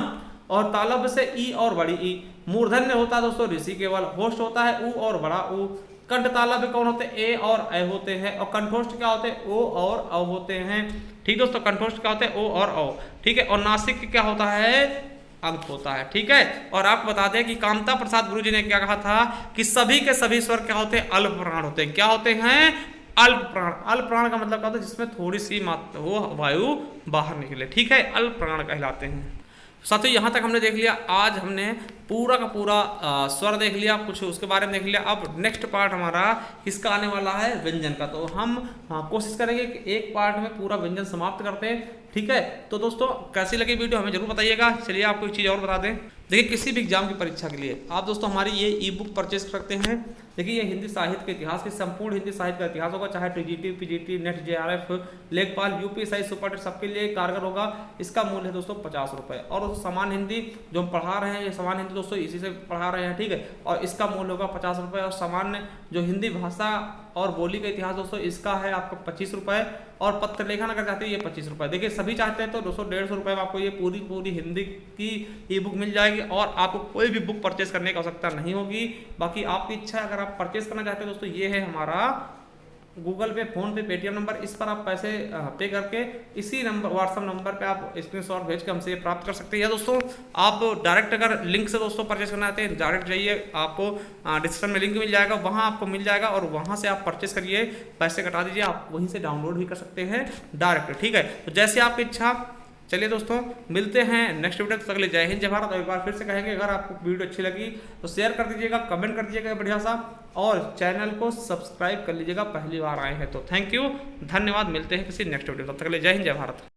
और तालव्य से ई और बड़ी ई। मूर्धन्य होता है दोस्तों ऋषि केवल। होस्ट होता है ऊ और बड़ा ऊ। कंठ तालव्य कौन होते हैं? ए और ए होते हैं। और कंठोष्ठ क्या होते हैं? ओ और औ होते हैं। ठीक दोस्तों, कंठोष्ठ क्या होते हैं? ओ और औ। ठीक है, और नासिक क्या होता है? अंक होता है। ठीक है, और आपको बता दें कि कामता प्रसाद गुरु जी ने क्या कहा था कि सभी के सभी स्वर क्या होते हैं? अल्प प्राण होते हैं। क्या होते हैं? अल्प प्राण। अल्प प्राण का मतलब क्या होता है? जिसमें थोड़ी सी मात्रा वो वायु बाहर निकले। ठीक है, अल्प प्राण कहलाते हैं। साथियों यहाँ तक हमने देख लिया। आज हमने पूरा का पूरा स्वर देख लिया, कुछ उसके बारे में देख लिया। अब नेक्स्ट पार्ट हमारा किसका आने वाला है, व्यंजन का। तो हम कोशिश करेंगे कि एक पार्ट में पूरा व्यंजन समाप्त करते हैं, ठीक है। तो दोस्तों कैसी लगी वीडियो हमें जरूर बताइएगा। चलिए आपको एक चीज़ और बता दें, देखिए किसी भी एग्जाम की परीक्षा के लिए आप दोस्तों हमारी ये ई बुक परचेज कर सकते हैं। देखिए ये हिंदी साहित्य के इतिहास की संपूर्ण हिंदी साहित्य का इतिहास होगा, चाहे टीजीटी, पीजीटी, नेट, जेआरएफ, लेखपाल, यूपीएससी, सुपर सबके लिए कारगर होगा। इसका मूल्य है दोस्तों 50 रुपये। और दोस्तों सामान्य हिंदी जो हम पढ़ा रहे हैं, ये सामान्य हिंदी दोस्तों इसी से पढ़ा रहे हैं, ठीक है। और इसका मूल्य होगा 50 रुपये। और सामान्य जो हिंदी भाषा और बोली का इतिहास दोस्तों इसका है आपको 25 रुपये। और पत्र लेखन अगर चाहते हैं ये 25 रुपये। देखिए सभी चाहते हैं तो दोस्तों 150 रुपये में आपको ये पूरी हिंदी की ई बुक मिल जाएगी और आपको कोई भी बुक परचेस करने की आवश्यकता नहीं होगी। बाकी आपकी इच्छा है, अगर आप परचेस करना चाहते हैं दोस्तों, ये है हमारा गूगल पे, फोन पे, पेटीएम नंबर, इस पर आप पैसे पे करके इसी नंबर व्हाट्सअप नंबर पे आप स्क्रीनशॉट भेज के हमसे ये प्राप्त कर सकते हैं। या दोस्तों आप डायरेक्ट अगर लिंक से दोस्तों परचेस करना चाहते हैं, डायरेक्ट जाइए, आपको डिस्क्रिप्शन में लिंक मिल जाएगा, वहाँ आपको मिल जाएगा और वहाँ से आप परचेस करिए, पैसे कटा दीजिए, आप वहीं से डाउनलोड भी कर सकते हैं डायरेक्ट, ठीक है। तो जैसे आपकी इच्छा। चलिए दोस्तों मिलते हैं नेक्स्ट वीडियो, तक के लिए जय हिंद जय भारत। और एक बार फिर से कहेंगे, अगर आपको वीडियो अच्छी लगी तो शेयर कर दीजिएगा, कमेंट कर दीजिएगा बढ़िया सा, और चैनल को सब्सक्राइब कर लीजिएगा, पहली बार आए हैं तो। थैंक यू, धन्यवाद। मिलते हैं किसी नेक्स्ट वीडियो, तब तक के लिए जय हिंद जय भारत।